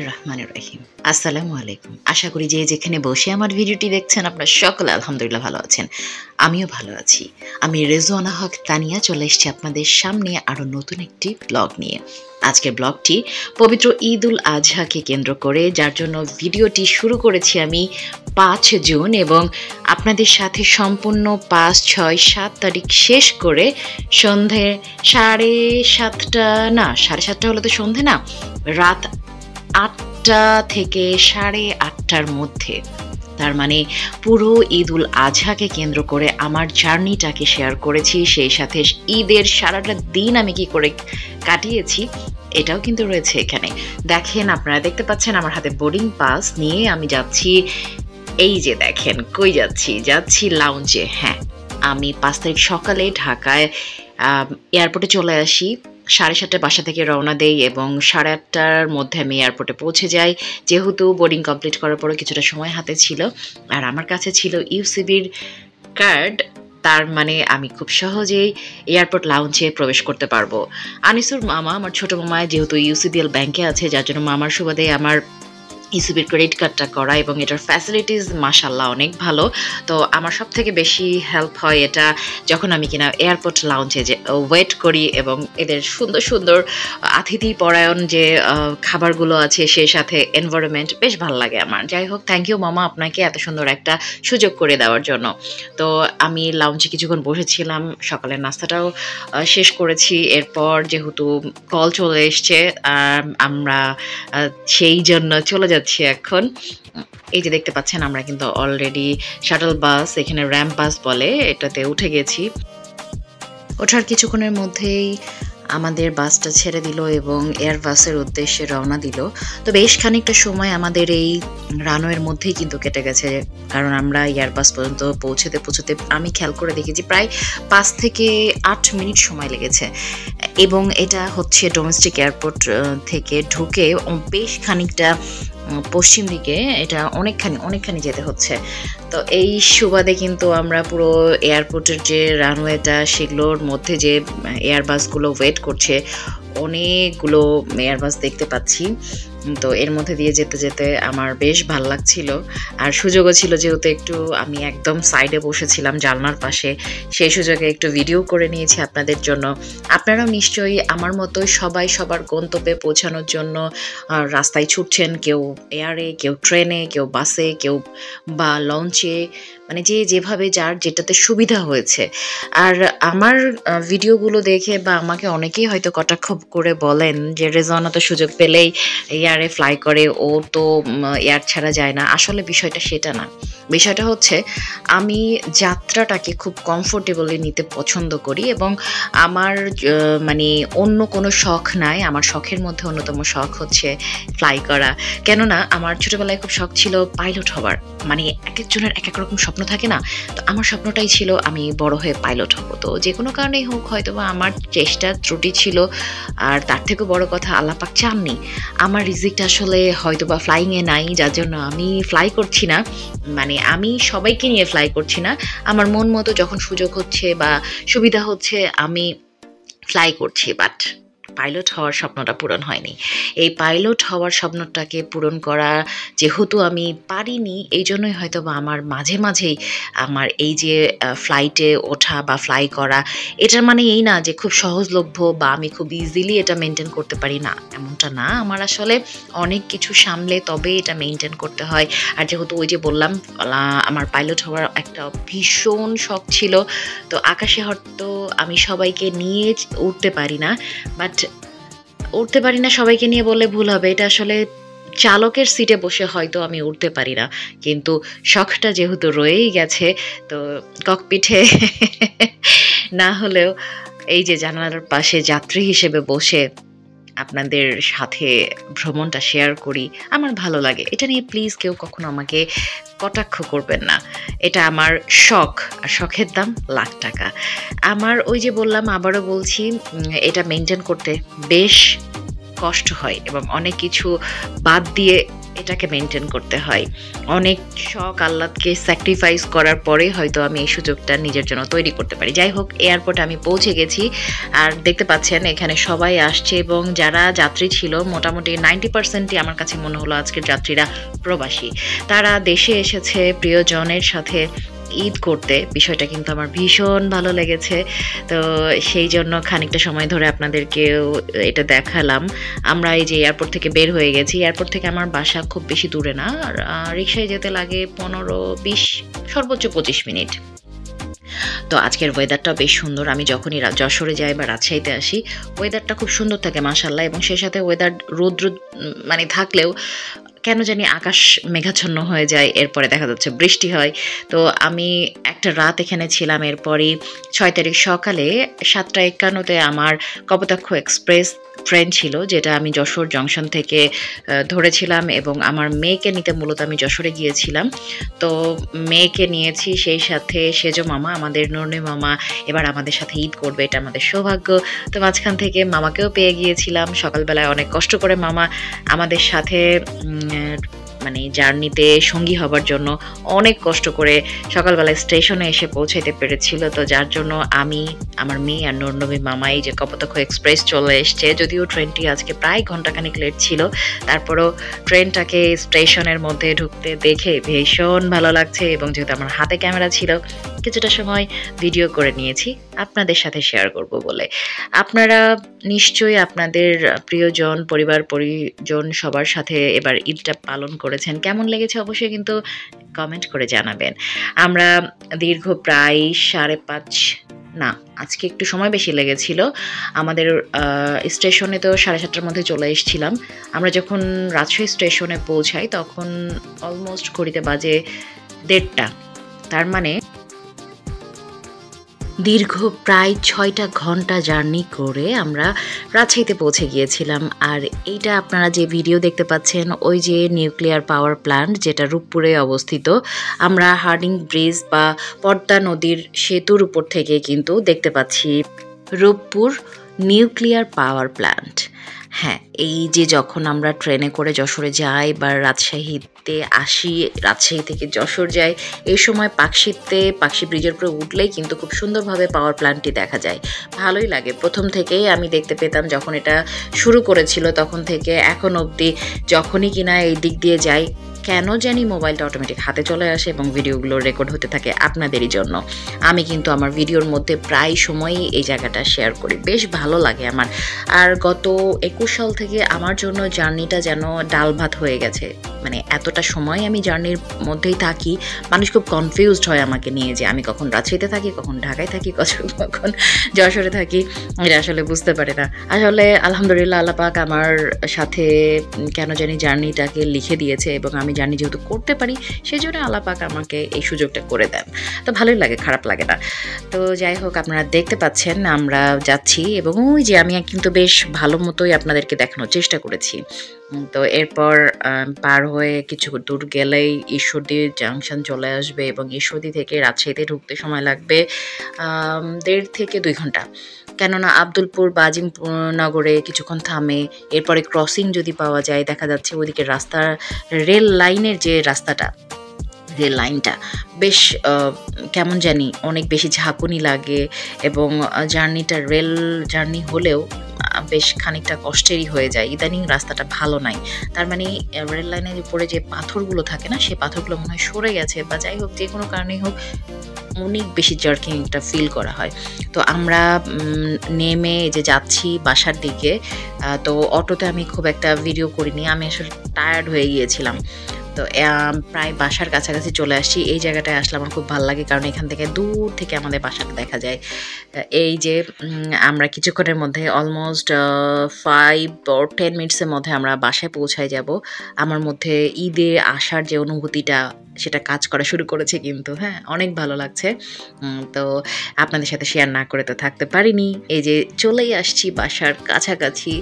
রহমানির রহিম। আসসালামু আলাইকুম। আশা করি যে যেখানে বসে আমার ভিডিওটি দেখছেন আপনারা সকলে আলহামদুলিল্লাহ ভালো আছেন। আমিও ভালো আছি। আমি রেজওয়ানা হক তানিয়া চলে এসেছি আপনাদের সামনে আরও নতুন একটি ব্লগ নিয়ে। আজকের ব্লগটি পবিত্র ঈদ উল আজহাকে কেন্দ্র করে, যার জন্য ভিডিওটি শুরু করেছি আমি 5 জুন এবং আপনাদের সাথে সম্পূর্ণ 5, 6, 7 তারিখ শেষ করে সন্ধে 7:30 হলে তো সন্ধে না, রাত 8টা থেকে 8:30টার মধ্যে, তার মানে পুরো ঈদ উল আজহাকে কেন্দ্র করে আমার জার্নিটাকে শেয়ার করেছি। সেই সাথে ঈদের সারাটা দিন আমি কি করে কাটিয়েছি এটাও কিন্তু রয়েছে এখানে। দেখেন, আপনারা দেখতে পাচ্ছেন আমার হাতে বোর্ডিং পাস নিয়ে আমি যাচ্ছি। এই যে দেখেন কই যাচ্ছি লাউঞ্জে। হ্যাঁ, আমি 5 তারিখ সকালে ঢাকায় এয়ারপোর্টে চলে আসি। 7:30 বাসা থেকে রওনা দেই এবং 8:30টার মধ্যে আমি এয়ারপোর্টে পৌঁছে যাই, যেহেতু বোর্ডিং কমপ্লিট করার পরে কিছুটা সময় হাতে ছিল আর আমার কাছে ছিল ইউসিবির কার্ড। তার মানে আমি খুব সহজেই এয়ারপোর্ট লাউঞ্জে প্রবেশ করতে পারবো। আনিসুর মামা, আমার ছোট মামা, যেহেতু ইউসিবিএল ব্যাংকে আছে, যার জন্য মামার সুবাদে আমার ইউসিবির ক্রেডিট কার্ডটা করা এবং এটার ফ্যাসিলিটিস মাশাআল্লাহ অনেক ভালো। তো আমার সব থেকে বেশি হেল্প হয় এটা যখন আমি কিনা এয়ারপোর্ট লাউঞ্জে যে ওয়েট করি এবং এদের সুন্দর সুন্দর আতিথি পরায়ণ যে খাবারগুলো আছে, সেই সাথে এনভায়রনমেন্ট বেশ ভালো লাগে আমার। যাই হোক, থ্যাংক ইউ মামা আপনাকে এত সুন্দর একটা সুযোগ করে দেওয়ার জন্য। তো আমি লাউঞ্জে কিছুক্ষণ বসেছিলাম, সকালের নাস্তাটাও শেষ করেছি। এরপর যেহেতু কল চলে এসছে, আমরা সেই জন্য চলে যাচ্ছি এখন। এই যে দেখতে পাচ্ছেন আমরা কিন্তু অলরেডি শাটল বাস, এখানে র্যাম্প বাস বলে, এটাতে উঠে গেছি। ওঠার কিছুক্ষণের মধ্যেই আমাদের বাসটা ছেড়ে দিল এবং এয়ারবাসের উদ্দেশ্যে রওনা দিল। তো বেশ খানিকটা সময় আমাদের এই রানওয়ের মধ্যেই কিন্তু কেটে গেছে, কারণ আমরা এয়ারবাস পর্যন্ত পৌঁছতে আমি খেয়াল করে দেখেছি প্রায় 5 থেকে 8 মিনিট সময় লেগেছে। এবং এটা হচ্ছে ডোমেস্টিক এয়ারপোর্ট থেকে ঢুকে বেশ খানিকটা পশ্চিম দিকে, এটা অনেকখানি যেতে হচ্ছে। তো এই সুবাদে কিন্তু আমরা পুরো এয়ারপোর্টের যে রানওয়েটা, সেগুলোর মধ্যে যে এয়ারবাসগুলো ওয়েট করছে, অনেকগুলো এয়ারবাস দেখতে পাচ্ছি। তো এর মধ্যে দিয়ে যেতে যেতে আমার বেশ ভালো লাগছিল, আর সুযোগও ছিল যেহেতু একটু আমি একদম সাইডে বসেছিলাম জানলার পাশে, সেই সুযোগে একটু ভিডিও করে নিয়েছি আপনাদের জন্য। আপনারাও নিশ্চয়ই আমার মতোই সবাই সবার গন্তব্যে পৌঁছানোর জন্য রাস্তায় ছুটছেন, কেউ এয়ারে, কেউ ট্রেনে, কেউ বাসে, কেউ বা লঞ্চে, মানে যে যেভাবে যার যেটাতে সুবিধা হয়েছে। আর আমার ভিডিওগুলো দেখে বা আমাকে অনেকেই হয়তো কটাক্ষ করে বলেন যে রেজওয়ানা তো সুযোগ পেলেই এয়ারে ফ্লাই করে, ও তো এয়ার ছাড়া যায় না। আসলে বিষয়টা সেটা না। বিষয়টা হচ্ছে আমি যাত্রাটাকে খুব কমফোর্টেবলি নিতে পছন্দ করি এবং আমার মানে অন্য কোনো শখ নাই। আমার শখের মধ্যে অন্যতম শখ হচ্ছে ফ্লাই করা। কেননা আমার ছোটবেলায় খুব শখ ছিল পাইলট হবার। মানে এক একজনের এক এক রকম স্বপ্ন থাকে না, তো আমার স্বপ্নটাই ছিল আমি বড় হয়ে পাইলট হব। তো যে কোনো কারণেই হোক, হয়তো বা আমার চেষ্টা ত্রুটি ছিল, আর তার থেকেও বড় কথা আল্লাহ পাক চাননি। আমার রিজিকটা আসলে হয়তো বা ফ্লাইংয়ে নাই, যার জন্য আমি ফ্লাই করছি না। মানে আমি সবাইকে নিয়ে ফ্লাই করছি না, আমার মন মতো যখন সুযোগ হচ্ছে বা সুবিধা হচ্ছে আমি ফ্লাই করছি। বাট পাইলট হওয়ার স্বপ্নটা পূরণ হয়নি। এই পাইলট হওয়ার স্বপ্নটাকে পূরণ করা যেহেতু আমি পারিনি, এই জন্যই হয়তো বা আমার মাঝেই আমার এই যে ফ্লাইটে ওঠা বা ফ্লাই করা, এটার মানে এই না যে খুব সহজলভ্য বা আমি খুব ইজিলি এটা মেনটেন করতে পারি, না, এমনটা না। আমার আসলে অনেক কিছু সামলে তবে এটা মেনটেন করতে হয়। আর যেহেতু ওই যে বললাম আমার পাইলট হওয়ার একটা ভীষণ শখ ছিল, তো আকাশে হয়তো আমি সবাইকে নিয়ে উঠতে পারি না, বাট উঠতে পারি না সবাইকে নিয়ে বললে ভুল হবে, এটা আসলে চালকের সিটে বসে হয়তো আমি উঠতে পারি না, কিন্তু শখটা যেহেতু রয়েই গেছে, তো ককপিটে না হলেও এই যে জানালার পাশে যাত্রী হিসেবে বসে আপনাদের সাথে ভ্রমণটা শেয়ার করি, আমার ভালো লাগে। এটা নিয়ে প্লিজ কেউ কখনো আমাকে কটাক্ষ করবেন না। এটা আমার শখ, আর শখের দাম লাখ টাকা। আমার ওই যে বললাম, আবারও বলছি, এটা মেনটেন করতে বেশ কষ্ট হয় এবং অনেক কিছু বাদ দিয়ে এটাকে মেনটেন করতে হয়। অনেক শখ আহ্লাদকে স্যাক্রিফাইস করার পরেই হয়তো আমি এই সুযোগটা নিজের জন্য তৈরি করতে পারি। যাই হোক, এয়ারপোর্টে আমি পৌঁছে গেছি। আর দেখতে পাচ্ছেন এখানে সবাই আসছে এবং যারা যাত্রী ছিল মোটামুটি 90%ই আমার কাছে মনে হলো আজকের যাত্রীরা প্রবাসী। তারা দেশে এসেছে প্রিয়জনের সাথে ঈদ করতে। বিষয়টা কিন্তু আমার ভীষণ ভালো লেগেছে। তো সেই জন্য খানিকটা সময় ধরে আপনাদেরকেও এটা দেখালাম। আমরা এই যে এয়ারপোর্ট থেকে বের হয়ে গেছি। এয়ারপোর্ট থেকে আমার বাসা খুব বেশি দূরে না, রিক্সায় যেতে লাগে 15-20 সর্বোচ্চ 25 মিনিট। তো আজকের ওয়েদারটাও বেশ সুন্দর। আমি যখনই যশোরে যাই বা রাজশাহীতে আসি, ওয়েদারটা খুব সুন্দর থাকে মাশাআল্লাহ, এবং সেই সাথে ওয়েদার রৌদ্র মানে থাকলেও কেন জানি আকাশ মেঘাচ্ছন্ন হয়ে যায়, এরপরে দেখা যাচ্ছে বৃষ্টি হয়। তো আমি একটা রাত এখানে ছিলাম। এরপরই 6 তারিখ সকালে 7:51-তে আমার কপোতাক্ষ এক্সপ্রেস ট্রেন ছিল, যেটা আমি যশোর জংশন থেকে ধরেছিলাম এবং আমার মেয়েকে নিতে মূলত আমি যশোরে গিয়েছিলাম। তো মেয়েকে নিয়েছি, সেই সাথে সেজো মামা, আমাদের নন্নি মামা এবার আমাদের সাথে ঈদ করবে, এটা আমাদের সৌভাগ্য। তো মাঝখান থেকে মামাকেও পেয়ে গিয়েছিলাম। সকালবেলায় অনেক কষ্ট করে মামা আমাদের সাথে মানে জার্নিতে সঙ্গী হবার জন্য অনেক কষ্ট করে সকালবেলায় স্টেশনে এসে পৌঁছাইতে পেরেছিল। তো যার জন্য আমি, আমার মেয়ে আর নূরনবী মামা এই যে কপোতাক্ষ এক্সপ্রেস চলে এসছে। যদিও ট্রেনটি আজকে প্রায় ঘন্টাখানিক লেট ছিল, তারপরও ট্রেনটাকে স্টেশনের মধ্যে ঢুকতে দেখে ভীষণ ভালো লাগছে। এবং যেহেতু আমার হাতে ক্যামেরা ছিল, কিছুটা সময় ভিডিও করে নিয়েছি আপনাদের সাথে শেয়ার করব বলে। আপনারা নিশ্চয়ই আপনাদের প্রিয়জন, পরিবার পরিজন সবার সাথে এবার ঈদটা পালন করেছেন। কেমন লেগেছে অবশ্যই কিন্তু কমেন্ট করে জানাবেন। আমরা দীর্ঘ প্রায় 5:30 না, আজকে একটু সময় বেশি লেগেছিল। আমাদের স্টেশনে তো 7:30টার মধ্যে চলে এসেছিলাম। আমরা যখন রাজশাহী স্টেশনে পৌঁছাই তখন অলমোস্ট ঘড়িতে বাজে 1:30। তার মানে দীর্ঘ প্রায় 6টা ঘন্টা জার্নি করে আমরা রাজশাহীতে পৌঁছে গিয়েছিলাম। আর এইটা আপনারা যে ভিডিও দেখতে পাচ্ছেন, ওই যে নিউক্লিয়ার পাওয়ার প্ল্যান্ট যেটা রূপপুরে অবস্থিত। আমরা হার্ডিং ব্রিজ বা পদ্মা নদীর সেতুর উপর থেকে কিন্তু দেখতে পাচ্ছি রূপপুর নিউক্লিয়ার পাওয়ার প্ল্যান্ট। হ্যাঁ, এই যে যখন আমরা ট্রেনে করে যশোরে যাই বা রাজশাহীতে আসি, রাজশাহী থেকে যশোর যাই, এই সময় পাকশি ব্রিজের উপরে উঠলেই কিন্তু খুব সুন্দরভাবে পাওয়ার প্ল্যান্টটি দেখা যায়। ভালোই লাগে। প্রথম থেকেই আমি দেখতে পেতাম যখন এটা শুরু করেছিল, তখন থেকে এখন অবধি যখনই কিনা এই দিক দিয়ে যাই, কেন জানি মোবাইলটা অটোমেটিক হাতে চলে আসে এবং ভিডিওগুলো রেকর্ড হতে থাকে আপনাদেরই জন্য। আমি কিন্তু আমার ভিডিওর মধ্যে প্রায় সময়ই এই জায়গাটা শেয়ার করি, বেশ ভালো লাগে আমার। আর গত 21 সাল থেকে আমার জন্য জার্নিটা যেন ডাল ভাত হয়ে গেছে। মানে এতটা সময় আমি জার্নির মধ্যেই থাকি, মানুষ খুব কনফিউজড হয় আমাকে নিয়ে, যে আমি কখন রাজশাহীতে থাকি, কখন ঢাকায় থাকি, কখন যশোরে থাকি, এটা আসলে বুঝতে পারি না। আসলে আলহামদুলিল্লাহ, আল্লাহ পাক আমার সাথে কেন জানি জার্নিটাকে লিখে দিয়েছে এবং আমি জার্নি যেহেতু করতে পারি, সেই জন্য আল্লাহ পাক আমাকে এই সুযোগটা করে দেন। তো ভালোই লাগে, খারাপ লাগে না। তো যাই হোক, আপনারা দেখতে পাচ্ছেন আমরা যাচ্ছি এবং ওই যে আমি কিন্তু বেশ ভালো মতোই আপনাদেরকে দেখানোর চেষ্টা করেছি। তো এরপর পার হয়ে কিছু দূর গেলেই ঈশ্বরদী জাংশন চলে আসবে এবং ঈশ্বরদী থেকে রাজশাহীতে ঢুকতে সময় লাগবে 1.5 থেকে 2 ঘন্টা। কেননা আব্দুলপুর বাজিমনগরে কিছুক্ষণ থামে, এরপরে ক্রসিং যদি পাওয়া যায়, দেখা যাচ্ছে ওইদিকে রাস্তা, রেল লাইনের যে রাস্তাটা, রেল লাইনটা বেশ কেমন জানি অনেক বেশি ঝাঁকুনি লাগে এবং জার্নিটা রেল জার্নি হলেও বেশ খানিকটা কষ্টেরই হয়ে যায়। ইদানিং রাস্তাটা ভালো নাই, তার মানে রেল লাইনের উপরে যে পাথরগুলো থাকে না, সেই পাথরগুলো মনে হয় সরে গেছে বা যাই হোক, যে কোনো কারণেই হোক অনেক বেশি জার্কিংটা ফিল করা হয়। তো আমরা নেমে যে যাচ্ছি বাসার দিকে। তো অটোতে আমি খুব একটা ভিডিও করিনি, আমি আসলে টায়ার্ড হয়ে গিয়েছিলাম। তো প্রায় বাসার কাছাকাছি চলে আসছি। এই জায়গাটায় আসলে আমার খুব ভালো লাগে, কারণ এখান থেকে দূর থেকে আমাদের বাসাটা দেখা যায়। এই যে আমরা কিছুক্ষণের মধ্যে অলমোস্ট 5 or 10 মিনিটসের মধ্যে আমরা বাসায় পৌঁছায় যাব। আমার মধ্যে ঈদে আসার যে অনুভূতিটা, সেটা কাজ করা শুরু করেছে কিন্তু। হ্যাঁ, অনেক ভালো লাগছে। তো আপনাদের সাথে শেয়ার না করে তো থাকতে পারিনি। এই যে চলেই আসছি বাসার কাছাকাছি,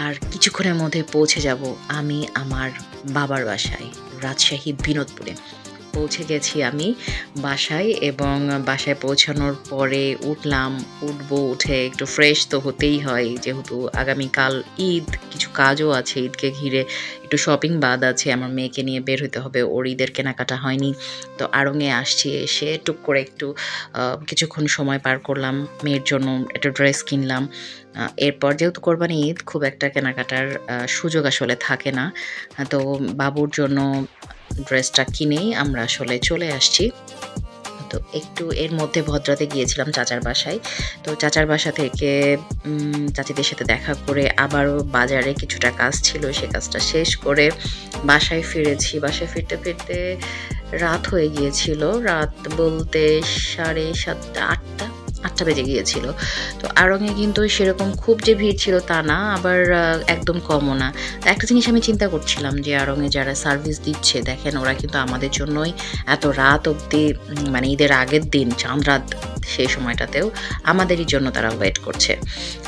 আর কিছুক্ষণের মধ্যে পৌঁছে যাব আমি আমার বাবার বাসায়, রাজশাহী বিনোদপুরে। পৌঁছে গেছি আমি বাসায়, এবং বাসায় পৌঁছানোর পরে উঠে একটু ফ্রেশ তো হতেই হয়, যেহেতু আগামীকাল ঈদ, কিছু কাজও আছে ঈদকে ঘিরে, একটু শপিং বাদ আছে, আমার মেয়েকে নিয়ে বের হতে হবে, ওর ঈদের কেনাকাটা হয়নি। তো আড়ংয়ে আসছি, এসে টুক করে একটু কিছুক্ষণ সময় পার করলাম, মেয়ের জন্য একটা ড্রেস কিনলাম। এরপর যেহেতু কোরবানি ঈদ, খুব একটা কেনাকাটার সুযোগ আসলে থাকে না, তো বাবুর জন্য ড্রেসটা কিনেই আমরা আসলে চলে আসছি। তো একটু এর মধ্যে ভদ্রাতে গিয়েছিলাম চাচার বাসায়। তো চাচার বাসা থেকে চাচিদের সাথে দেখা করে আবারও বাজারে কিছুটা কাজ ছিল, সে কাজটা শেষ করে বাসায় ফিরেছি। বাসায় ফিরতে ফিরতে রাত হয়ে গিয়েছিল, রাত বলতে 7:30, 8টা বেজে গিয়েছিল। তো আড়ংয়ে কিন্তু সেরকম খুব যে ভিড় ছিল তা না, আবার একদম কমও না। তো একটা জিনিস আমি চিন্তা করছিলাম যে আড়ংয়ে যারা সার্ভিস দিচ্ছে, দেখেন ওরা কিন্তু আমাদের জন্যই এত রাত অবধি, মানে ঈদের আগের দিন চাঁদ রাত, সেই সময়টাতেও আমাদেরই জন্য তারা ওয়েট করছে।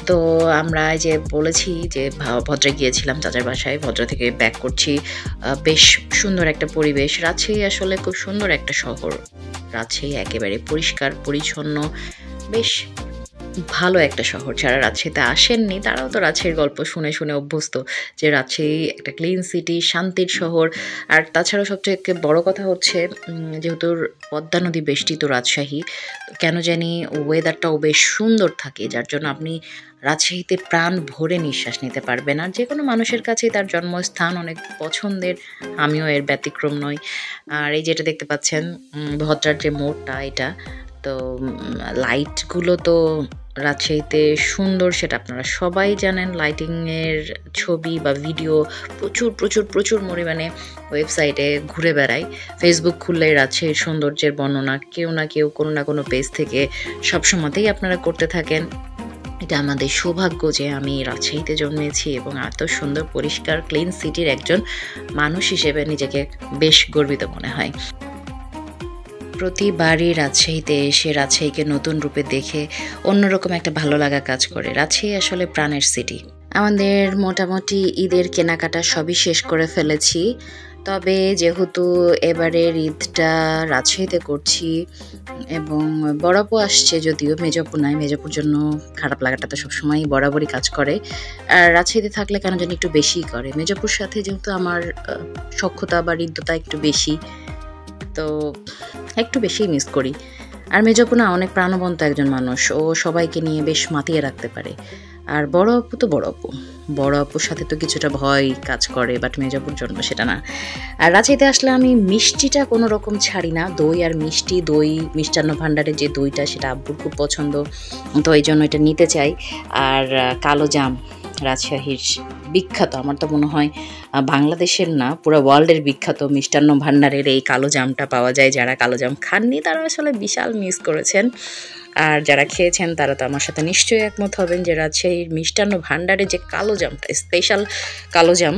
তো আমরা যে বলেছি যে ভদ্রে গিয়েছিলাম চাচার বাসায়, ভদ্রা থেকে ব্যাক করছি। বেশ সুন্দর একটা পরিবেশ। রাজশাহী আসলে খুব সুন্দর একটা শহর। রাজশাহী একেবারে পরিষ্কার পরিচ্ছন্ন, বেশ ভালো একটা শহর। যারা রাজশাহীতে আসেননি তারাও তো রাজশাহীর গল্প শুনে শুনে অভ্যস্ত, যে রাজশাহী একটা ক্লিন সিটি, শান্তির শহর। আর তাছাড়াও সবথেকে বড় কথা হচ্ছে, যেহেতু পদ্মা নদী বেষ্টিত রাজশাহী, কেন জানি ওয়েদারটাও বেশ সুন্দর থাকে, যার জন্য আপনি রাজশাহীতে প্রাণ ভরে নিঃশ্বাস নিতে পারবেন। আর যে কোনো মানুষের কাছেই তার জন্মস্থান অনেক পছন্দের, আমিও এর ব্যতিক্রম নই। আর এই যেটা দেখতে পাচ্ছেন ভদ্রার যে মোড়টা, এটা তো লাইটগুলো তো রাজশাহীতে সুন্দর, সেটা আপনারা সবাই জানেন। লাইটিংয়ের ছবি বা ভিডিও প্রচুর প্রচুর প্রচুর পরিমাণে ওয়েবসাইটে ঘুরে বেড়ায়। ফেসবুক খুললেই রাজশাহীর সৌন্দর্যের বর্ণনা কেউ না কেউ কোনো না কোনো পেজ থেকে সবসময়তেই আপনারা করতে থাকেন। এটা আমাদের সৌভাগ্য যে আমি রাজশাহীতে জন্মেছি এবং এত সুন্দর পরিষ্কার ক্লিন সিটির একজন মানুষ হিসেবে নিজেকে বেশ গর্বিত মনে হয়। প্রতিবারই রাজশাহীতে এসে রাজশাহীকে নতুন রূপে দেখে অন্যরকম একটা ভালো লাগা কাজ করে। রাজশাহী আসলে প্রাণের সিটি। আমাদের মোটামুটি ঈদের কেনাকাটা সবই শেষ করে ফেলেছি, তবে যেহেতু এবারের ঈদটা রাজশাহীতে করছি এবং বড় আপু আসছে, যদিও মেজপু নাই, মেজপুর জন্য খারাপ লাগাটা তো সবসময়ই বরাবরই কাজ করে। আর রাজশাহীতে থাকলে কেন জানি একটু বেশিই করে। মেজপুর সাথে যেহেতু আমার সখ্যতা বা হৃদ্যতা একটু বেশি, তো একটু বেশিই মিস করি। আর মেজপু না অনেক প্রাণবন্ত একজন মানুষ, ও সবাইকে নিয়ে বেশ মাতিয়ে রাখতে পারে। আর বড় আপু তো বড় আপুর সাথে তো কিছুটা ভয় কাজ করে, বাট মেজপুর জন্য সেটা না। আর রাজশাহীতে আসলে আমি মিষ্টিটা কোনো রকম ছাড়ি না, দই আর মিষ্টি। দই মিষ্টান্ন ভাণ্ডারের যে দইটা, সেটা আব্বুর খুব পছন্দ, তো এই জন্য এটা নিতে চাই। আর কালো জাম রাজশাহীর বিখ্যাত, আমার তো মনে হয় বাংলাদেশের না পুরো ওয়ার্ল্ডের বিখ্যাত মিষ্টান্ন ভাণ্ডারের এই কালো জামটা পাওয়া যায়। যারা কালো জাম খাননি তারা আসলে বিশাল মিস করেছেন, আর যারা খেয়েছেন তারা তো আমার সাথে নিশ্চয়ই একমত হবেন যে রাজশাহীর মিষ্টান্ন ভাণ্ডারে যে কালো জামটা, স্পেশাল কালো জাম,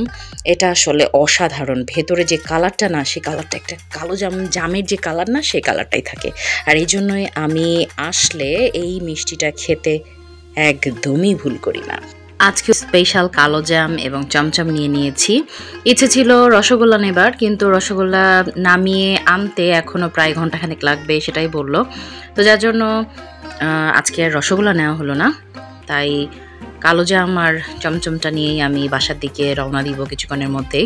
এটা আসলে অসাধারণ। ভেতরে যে কালারটা না, সেই কালারটা একটা কালো জামের যে কালার না, সেই কালারটাই থাকে। আর এই জন্যই আমি আসলে এই মিষ্টিটা খেতে একদমই ভুল করি না। আজকে স্পেশাল কালো জাম এবং চমচম নিয়ে নিয়েছি। ইচ্ছে ছিল রসগোল্লা নেবার, কিন্তু রসগোল্লা নামিয়ে আনতে এখনও প্রায় ঘন্টাখানেক লাগবে, সেটাই বলল। তো যার জন্য আজকে আর রসগোল্লা নেওয়া হলো না, তাই কালো জাম আর চমচমটা নিয়েই আমি বাসার দিকে রওনা দিব কিছুক্ষণের মধ্যেই।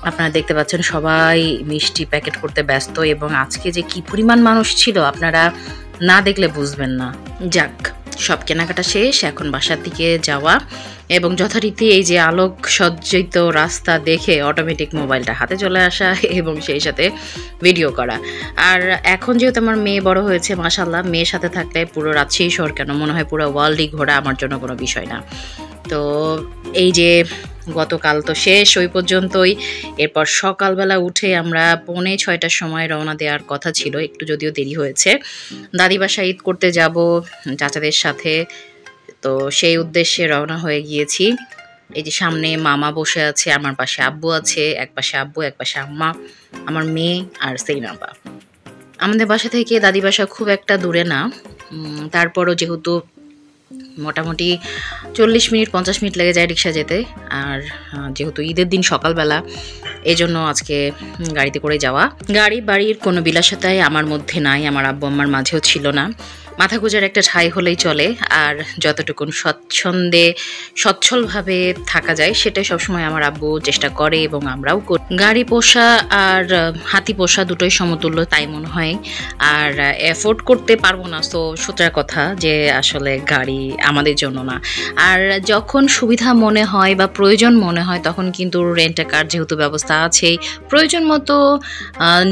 আপনারা দেখতে পাচ্ছেন সবাই মিষ্টি প্যাকেট করতে ব্যস্ত, এবং আজকে যে কি পরিমাণ মানুষ ছিল আপনারা না দেখলে বুঝবেন না। যাক, সব কেনাকাটা শেষ, এখন বাসার দিকে যাওয়া, এবং যথারীতি এই যে আলোক সজ্জিত রাস্তা দেখে অটোমেটিক মোবাইলটা হাতে চলে আসা এবং সেই সাথে ভিডিও করা। আর এখন যেহেতু আমার মেয়ে বড় হয়েছে, মাশাআল্লাহ, মেয়ের সাথে থাকলে পুরো রাজশাহী শহর কেন মনে হয় পুরো ওয়ার্ল্ডই ঘোরা আমার জন্য কোনো বিষয় না। তো এই যে গতকাল তো শেষ ওই পর্যন্তই। এরপর সকালবেলা উঠে আমরা 5:45টার সময় রওনা দেওয়ার কথা ছিল, একটু যদিও দেরি হয়েছে। দাদি বাসায় ঈদ করতে যাব চাচাদের সাথে, তো সেই উদ্দেশ্যে রওনা হয়ে গিয়েছি। এই যে সামনে মামা বসে আছে, আমার পাশে আব্বু আছে, এক পাশে আব্বু এক পাশে আম্মা, আমার মেয়ে আর সেলিনা আপা। আমাদের বাসা থেকে দাদি বাসা খুব একটা দূরে না, তারপরও যেহেতু মোটামুটি 40 মিনিট 50 মিনিট লেগে যায় রিক্সা যেতে। আর যেহেতু ঈদের দিন সকালবেলা, এজন্য আজকে গাড়িতে করে যাওয়া। গাড়ি বাড়ির কোনো বিলাসিতাই আমার মধ্যে নাই, আমার আব্বু আম্মার মাঝেও ছিল না। মাথা গোঁজার একটা ঠাঁই হলেই চলে, আর যতটুকুন স্বচ্ছন্দে সচ্ছলভাবে থাকা যায় সেটাই সবসময় আমার আব্বু চেষ্টা করে এবং আমরাও করি। গাড়ি পোষা আর হাতি পোষা দুটোই সমতুল্য তাই মনে হয়। আর এফোর্ড করতে পারবো না, তো সোজা কথা যে আসলে গাড়ি আমাদের জন্য না। আর যখন সুবিধা মনে হয় বা প্রয়োজন মনে হয় তখন কিন্তু রেন্ট এ কার যেহেতু ব্যবস্থা আছেই, প্রয়োজন মতো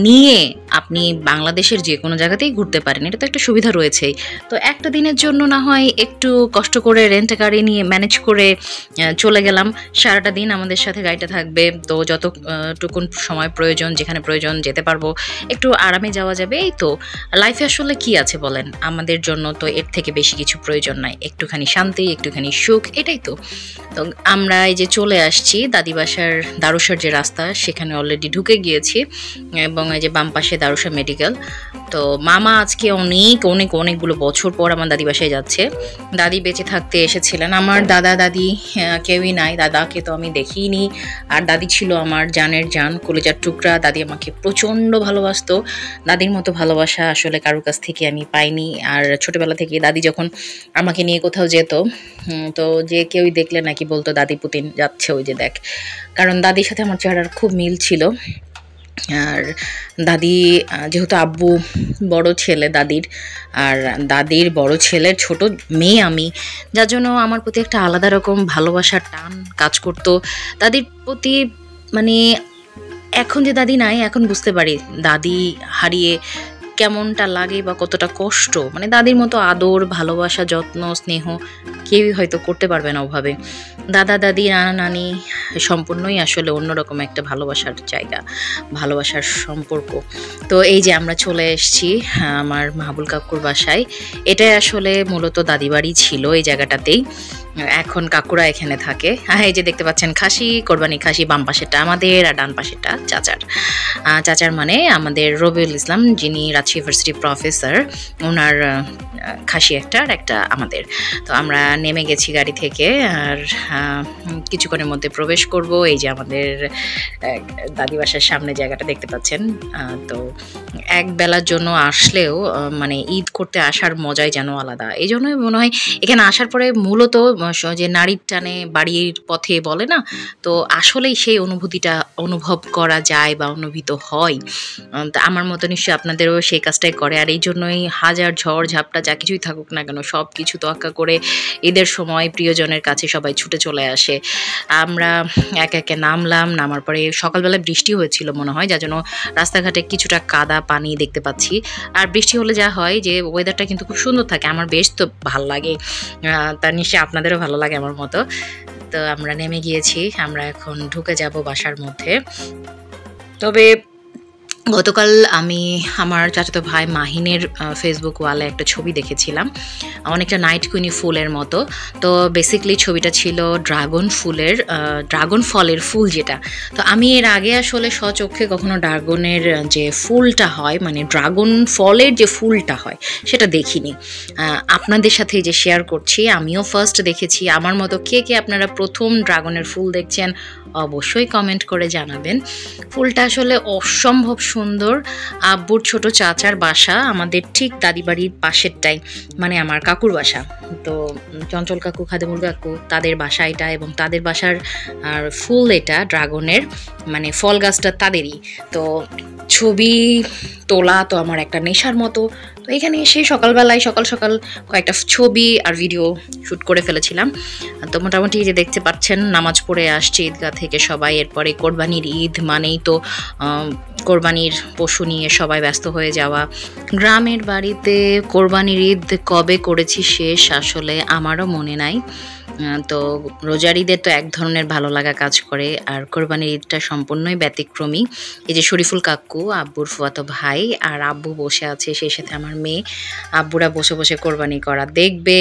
নিয়ে আপনি বাংলাদেশের যে কোনো জায়গাতেই ঘুরতে পারেন, এটা তো একটা সুবিধা রয়েছেই। তো একটা দিনের জন্য না হয় একটু কষ্ট করে রেন্ট গাড়ি নিয়ে ম্যানেজ করে চলে গেলাম। সারাটা দিন আমাদের সাথে গাড়িটা থাকবে, তো যতটুকুন সময় প্রয়োজন, যেখানে প্রয়োজন যেতে পারবো, একটু আরামে যাওয়া যাবে। এই তো লাইফে আসলে কি আছে বলেন, আমাদের জন্য তো এর থেকে বেশি কিছু প্রয়োজন নাই। একটুখানি শান্তি, একটুখানি সুখ, এটাই তো। তো আমরা এই যে চলে আসছি দাদি বাসার দারুসার যে রাস্তা, সেখানে অলরেডি ঢুকে গিয়েছি এবং এই যে বাম পাশে দারুসা মেডিকেল। তো মামা আজকে অনেকগুলো বছর পর আমার দাদি বাসায় যাচ্ছে। দাদি বেঁচে থাকতে এসেছিলেন, আমার দাদা দাদি কেউই নাই, দাদাকে তো আমি দেখিনি। আর দাদি ছিল আমার জানের জান, কলিজার টুকরা। দাদি আমাকে প্রচণ্ড ভালোবাসতো, দাদির মতো ভালোবাসা আসলে কারোর কাছ থেকে আমি পাইনি। আর ছোটবেলা থেকে দাদি যখন আমাকে নিয়ে কোথাও যেত, তো যে কেউই দেখলে নাকি বলতো দাদি পুতিন যাচ্ছে, ওই যে দেখ। কারণ দাদির সাথে আমার চেহারার খুব মিল ছিল। আর দাদি যেহেতু আব্বু বড় ছেলে দাদির, আর দাদির বড় ছেলের ছোট মেয়ে আমি, যার জন্য আমার প্রতি একটা আলাদা রকম ভালোবাসার টান কাজ করতো দাদির প্রতি। মানে এখন যে দাদি নাই, এখন বুঝতে পারি দাদি হারিয়ে কেমনটা লাগে বা কতটা কষ্ট। মানে দাদির মতো আদর, ভালোবাসা, যত্ন, স্নেহ কেউই হয়তো করতে পারবে না ওভাবে। দাদা দাদি, নানা নানি সম্পূর্ণই আসলে অন্যরকম একটা ভালোবাসার জায়গা, ভালোবাসার সম্পর্ক। তো এই যে আমরা চলে এসেছি আমার মাহবুল কাকুর বাসায়। এটাই আসলে মূলত দাদি বাড়ি ছিল এই জায়গাটাতেই। এখন কাকুরা এখানে থাকে। এই যে দেখতে পাচ্ছেন খাসি, কোরবানি খাসি, বাম পাশেরটা আমাদের আর ডান পাশেরটা চাচার। চাচার মানে আমাদের রবিউল ইসলাম, যিনি রাজশাহী ইউনিভার্সিটি প্রফেসর, ওনার খাসি একটা আর একটা আমাদের। তো আমরা নেমে গেছি গাড়ি থেকে, আর কিছুক্ষণের মধ্যে প্রবেশ করব। এই যে আমাদের দাদি বাসার সামনে জায়গাটা দেখতে পাচ্ছেন। তো এক বেলার জন্য আসলেও মানে ঈদ করতে আসার মজাই যেন আলাদা। এই জন্যই মনে হয় এখানে আসার পরে মূলত যে নারীর টানে বাড়ির পথে বলে না, তো আসলেই সেই অনুভূতিটা অনুভব করা যায় বা অনুভূত হয়। তা আমার মতো নিশ্চয়ই আপনাদেরও সেই কাজটাই করে। আর এই জন্যই হাজার ঝড় ঝাপটা যা কিছুই থাকুক না কেন, সব কিছু তোয়াক্কা করে ঈদের সময় প্রিয়জনের কাছে সবাই ছুটে চলে আসে। আমরা একে নামলাম, নামার পরে সকালবেলা বৃষ্টি হয়েছিল মনে হয়, যার জন্য রাস্তাঘাটে কিছুটা কাদা পানি দেখতে পাচ্ছি। আর বৃষ্টি হলে যা হয় যে ওয়েদারটা কিন্তু খুব সুন্দর থাকে, আমার বেশ তো ভাল লাগে। তার নিশ্চয়ই আপনাদেরও ভালো লাগে আমার মতো। তো আমরা নেমে গিয়েছি, আমরা এখন ঢুকে যাব বাসার মধ্যে। তবে গতকাল আমি আমার চাচাতো ভাই মাহিনের ফেসবুক ওয়ালে একটা ছবি দেখেছিলাম, অনেকটা নাইট কুইনি ফুলের মতো। তো বেসিক্যালি ছবিটা ছিল ড্রাগন ফলের ফুল যেটা। তো আমি এর আগে আসলে স্বচক্ষে কখনো ড্রাগনের যে ফুলটা হয়, মানে ড্রাগন ফলের যে ফুলটা হয়, সেটা দেখিনি। আপনাদের সাথে যে শেয়ার করছি, আমিও ফার্স্ট দেখেছি। আমার মতো কে কে আপনারা প্রথম ড্রাগনের ফুল দেখছেন অবশ্যই কমেন্ট করে জানাবেন। ফুলটা আসলে অসম্ভব সুন্দর। আব্বুর ছোট চাচার বাসা আমাদের ঠিক দাদি বাড়ির পাশেরটাই, মানে আমার কাকুর বাসা। তো চঞ্চল কাকু, খাদেমুল কাকু, তাদের বাসা এটা, এবং তাদের বাসার আর ফুল এটা ড্রাগনের, মানে ফল গাছটা তাদেরই। তো ছবি তোলা তো আমার একটা নেশার মতো। তো এখানে এসে সকালবেলায় সকাল কয়েকটা ছবি আর ভিডিও শ্যুট করে ফেলেছিলাম। তো মোটামুটি যে দেখতে পাচ্ছেন নামাজ পড়ে আসছে ঈদগাহ থেকে সবাই। এরপরে কোরবানির ঈদ মানেই তো কোরবানির পশু নিয়ে সবাই ব্যস্ত হয়ে যাওয়া। গ্রামের বাড়িতে কোরবানির ঈদ কবে করেছি শেষ আসলে আমারও মনে নাই। তো রোজার ঈদের তো এক ধরনের ভালো লাগা কাজ করে, আর কোরবানির ঈদটা সম্পূর্ণই ব্যতিক্রমী। এই যে শরীফুল কাকু, আব্বুর ফুফাতো ভাই, আর আব্বু বসে আছে, সেই সাথে আমার মেয়ে। আব্বুরা বসে বসে কোরবানি করা দেখবে।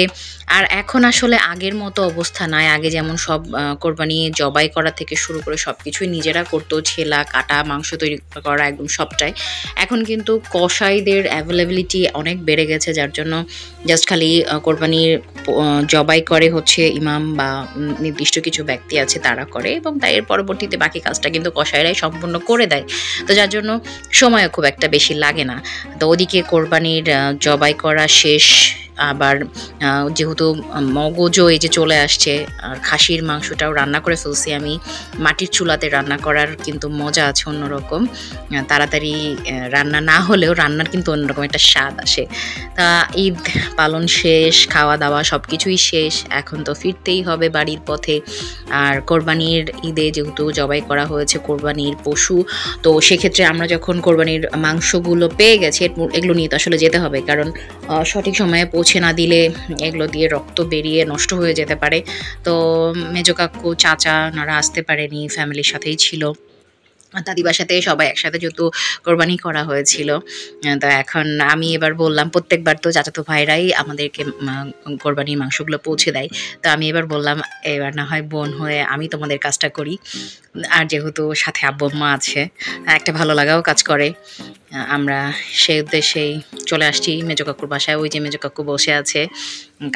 আর এখন আসলে আগের মতো অবস্থা নাই। আগে যেমন সব কোরবানি জবাই করা থেকে শুরু করে সব কিছুই নিজেরা করতো, ছেলা কাটা, মাংস তৈরি করা, একদম সবটাই। এখন কিন্তু কসাইদের অ্যাভেলেবিলিটি অনেক বেড়ে গেছে, যার জন্য জাস্ট খালি কোরবানির জবাই করে হচ্ছে ইমাম বা নির্দিষ্ট কিছু ব্যক্তি আছে তারা করে, এবং তাই এর পরবর্তীতে বাকি কাজটা কিন্তু কসাইরাই সম্পূর্ণ করে দেয়। তো যার জন্য সময়ও খুব একটা বেশি লাগে না। তো ওদিকে কোরবানির জবাই করা শেষ, আবার যেহেতু মগজও এই যে চলে আসছে, আর খাসির মাংসটাও রান্না করে ফেলছি আমি। মাটির চুলাতে রান্না করার কিন্তু মজা আছে অন্যরকম, তাড়াতাড়ি রান্না না হলেও রান্নার কিন্তু অন্যরকম একটা স্বাদ আসে। তা ঈদ পালন শেষ, খাওয়া দাওয়া সব কিছুই শেষ, এখন তো ফিরতেই হবে বাড়ির পথে। আর কোরবানির ঈদে যেহেতু জবাই করা হয়েছে কোরবানির পশু, তো সেক্ষেত্রে আমরা যখন কোরবানির মাংসগুলো পেয়ে গেছি, এগুলো নিয়ে তো আসলে যেতে হবে, কারণ সঠিক সময়ে পৌঁছে না দিলে এগুলো দিয়ে রক্ত বেরিয়ে নষ্ট হয়ে যেতে পারে। তো মেজো কাকু, চাচা ওনারা আসতে পারেনি, ফ্যামিলির সাথেই ছিল। দাদিবার সাথে সবাই একসাথে যেহেতু কোরবানি করা হয়েছিল, তো এখন আমি এবার বললাম, প্রত্যেকবার তো চাচাতো ভাইরাই আমাদেরকে কোরবানির মাংসগুলো পৌঁছে দেয়, তো আমি এবার বললাম এবার না হয় বোন হয়ে আমি তোমাদের কাজটা করি। আর যেহেতু সাথে আব্বু আম্মা আছে, একটা ভালো লাগাও কাজ করে। আমরা সেই উদ্দেশ্যেই চলে আসছি মেজো কাকুর বাসায়। ওই যে মেজো কাকু বসে আছে,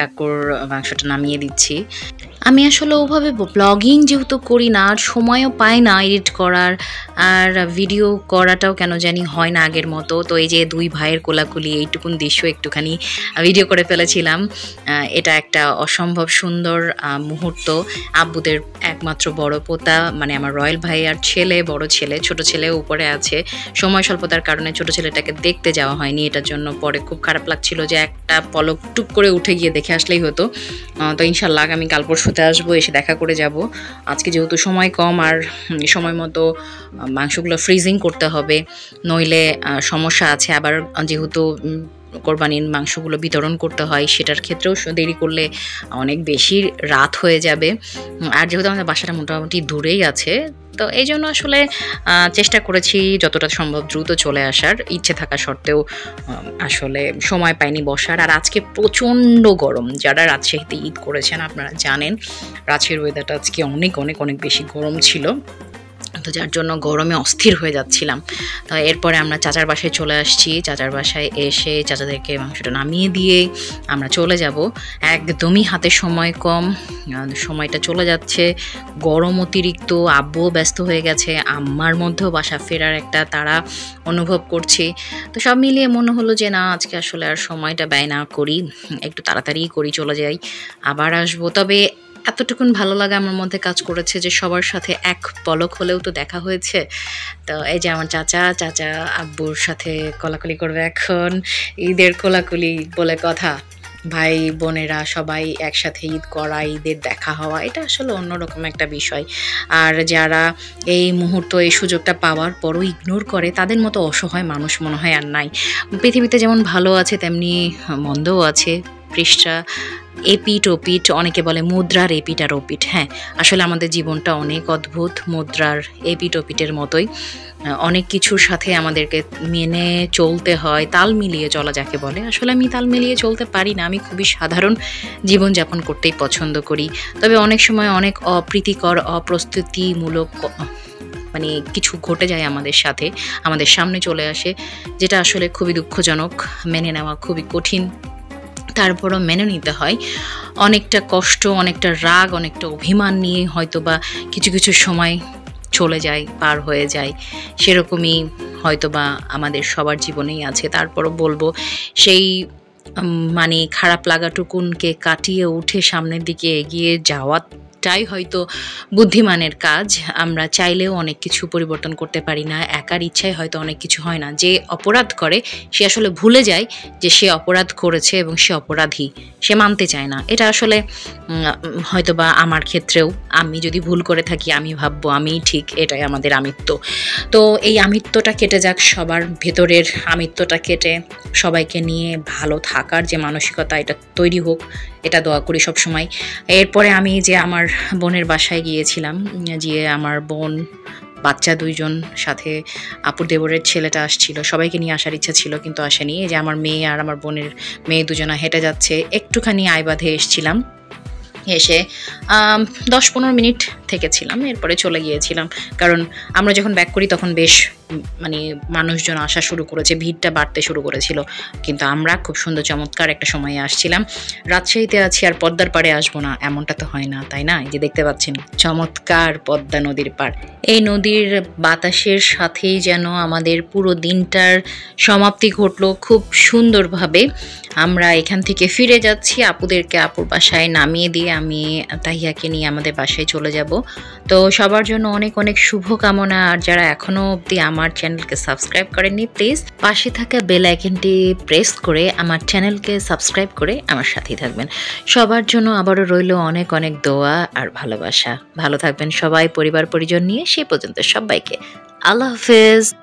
কাকুর মাংসটা নামিয়ে দিচ্ছি। আমি আসলে ওভাবে ব্লগিং যেহেতু করি না, আর সময়ও পাই না এডিট করার, আর ভিডিও করাটাও কেন জানি হয় না আগের মতো। তো এই যে দুই ভাইয়ের কোলাকুলি, এইটুকুন দৃশ্য একটুখানি ভিডিও করে ফেলেছিলাম। এটা একটা অসম্ভব সুন্দর মুহূর্ত। আব্বুদের একমাত্র বড় পোতা, মানে আমার রয়্যাল ভাই আর ছেলে, বড় ছেলে, ছোট ছেলে উপরে আছে। সময় স্বল্পতার কারণে ছোট ছেলেটাকে দেখতে যাওয়া হয়নি, এটার জন্য পরে খুব খারাপ লাগছিল যে একটা পলক টুক করে উঠে গিয়ে দেখে আসলেই হতো। তো ইনশাল্লাহ আমি কাল পরশুতে আসবো, এসে দেখা করে যাব। আজকে যেহেতু সময় কম, আর সময় মতো মাংসগুলো ফ্রিজিং করতে হবে, নইলে সমস্যা আছে। আবার যেহেতু কোরবানির মাংসগুলো বিতরণ করতে হয়, সেটার ক্ষেত্রেও দেরি করলে অনেক বেশি রাত হয়ে যাবে। আর যেহেতু আমাদের বাসাটা মোটামুটি দূরেই আছে, তো এই জন্য আসলে চেষ্টা করেছি যতটা সম্ভব দ্রুত চলে আসার, ইচ্ছে থাকা সত্ত্বেও আসলে সময় পাইনি বসার। আর আজকে প্রচণ্ড গরম, যারা রাজশাহীতে ঈদ করেছেন আপনারা জানেন রাজশাহীর ওয়েদারটা আজকে অনেক অনেক অনেক বেশি গরম ছিল। তো যার জন্য গরমে অস্থির হয়ে যাচ্ছিলাম। তো এরপরে আমরা চাচার বাসায় চলে আসছি। চাচার বাসায় এসে চাচাদেরকে মাংসটা নামিয়ে দিয়ে আমরা চলে যাব। একদমই হাতে সময় কম, সময়টা চলে যাচ্ছে, গরম অতিরিক্ত, আব্বুও ব্যস্ত হয়ে গেছে, আম্মার মধ্যেও বাসা ফেরার একটা তাড়া অনুভব করছি। তো সব মিলিয়ে মনে হলো যে না, আজকে আসলে আর সময়টা ব্যয় না করি, একটু তাড়াতাড়ি করি, চলে যাই, আবার আসবো। তবে এতটুকুন ভালো লাগা আমার মধ্যে কাজ করেছে যে সবার সাথে এক পলক হলেও তো দেখা হয়েছে। তো এই যে আমার চাচা আব্বুর সাথে কোলাকুলি করবে এখন, ঈদের কোলাকুলি বলে কথা, ভাই বোনেরা সবাই একসাথে ঈদ করা, ঈদের দেখা হওয়া, এটা আসলে অন্যরকম একটা বিষয়। আর যারা এই মুহূর্ত, এই সুযোগটা পাওয়ার পরও ইগনোর করে, তাদের মতো অসহায় মানুষ মনে হয় আর নাই। পৃথিবীতে যেমন ভালো আছে তেমনি মন্দও আছে। পৃষ্ঠা এপিট ওপিট, অনেকে বলে মুদ্রার এপিট আর ওপিট। হ্যাঁ, আসলে আমাদের জীবনটা অনেক অদ্ভুত, মুদ্রার এপিট ওপিটের মতোই। অনেক কিছুর সাথে আমাদেরকে মেনে চলতে হয়, তাল মিলিয়ে চলা যাকে বলে। আসলে আমি তাল মিলিয়ে চলতে পারি না, আমি খুবই সাধারণ জীবনযাপন করতেই পছন্দ করি। তবে অনেক সময় অনেক অপ্রীতিকর, অপ্রস্তুতিমূলক মানে কিছু ঘটে যায় আমাদের সাথে, আমাদের সামনে চলে আসে, যেটা আসলে খুবই দুঃখজনক, মেনে নেওয়া খুবই কঠিন। তারপরও মেনে নিতে হয়। অনেকটা কষ্ট, অনেকটা রাগ, অনেকটা অভিমান নিয়ে হয়তো বা কিছু কিছু সময় চলে যায়, পার হয়ে যায়। সেরকমই হয়তো বা আমাদের সবার জীবনেই আছে। তারপরও বলবো, সেই মানে খারাপ লাগাটুকুনকে কাটিয়ে উঠে সামনের দিকে এগিয়ে যাওয়া এটাই হয়তো বুদ্ধিমানের কাজ। আমরা চাইলেও অনেক কিছু পরিবর্তন করতে পারি না, একার ইচ্ছায় হয়তো অনেক কিছু হয় না। যে অপরাধ করে সে আসলে ভুলে যায় যে সে অপরাধ করেছে এবং সে অপরাধী, সে মানতে চায় না। এটা আসলে হয়তো বা আমার ক্ষেত্রেও, আমি যদি ভুল করে থাকি আমি ভাববো আমিই ঠিক, এটাই আমাদের আমিত্ব। তো এই আমিত্বটা কেটে যাক, সবার ভেতরের আমিত্বটা কেটে সবাইকে নিয়ে ভালো থাকার যে মানসিকতা এটা তৈরি হোক, এটা দোয়া করি সব সময়। এরপরে আমি যে আমার বোনের বাসায় গিয়েছিলাম, গিয়ে আমার বোন, বাচ্চা 2 জন, সাথে আপুর দেবরের ছেলেটা আসছিল, সবাইকে নিয়ে আসার ইচ্ছা ছিল কিন্তু আসেনি। এই যে আমার মেয়ে আর আমার বোনের মেয়ে দুজনা হেঁটে যাচ্ছে, একটুখানি আই বাঁধে এসছিলাম, এসে 10-15 মিনিট থেকেছিলাম, এরপরে চলে গিয়েছিলাম। কারণ আমরা যখন ব্যাক করি তখন বেশ মানে মানুষজন আসা শুরু করেছে, ভিড়টা বাড়তে শুরু করেছিল। কিন্তু আমরা খুব সুন্দর চমৎকার একটা সময়ে আসছিলাম। রাজশাহীতে আছি আর পদ্মার পাড়ে আসবো না, এমনটা তো হয় না, তাই না? এই যে দেখতে পাচ্ছেন চমৎকার পদ্মা নদীর পাড়। এই নদীর বাতাসের সাথেই যেন আমাদের পুরো দিনটার সমাপ্তি ঘটলো খুব সুন্দরভাবে। আমরা এখান থেকে ফিরে যাচ্ছি, আপুদেরকে আপুর বাসায় নামিয়ে দিয়ে আমি তাহিয়াকে নিয়ে আমাদের বাসায় চলে যাব। তো সবার জন্য অনেক অনেক শুভকামনা। আর যারা এখনো অবধি আমার চ্যানেলকে সাবস্ক্রাইব করেননি, প্লিজ পাশে থাকা বেল আইকনটি প্রেস করে আমার চ্যানেলকে সাবস্ক্রাইব করে আমার সাথেই থাকবেন। সবার জন্য আবারও রইল অনেক অনেক দোয়া আর ভালোবাসা। ভালো থাকবেন সবাই পরিবার পরিজন নিয়ে। সে পর্যন্ত সবাইকে আল্লাহ হাফেজ।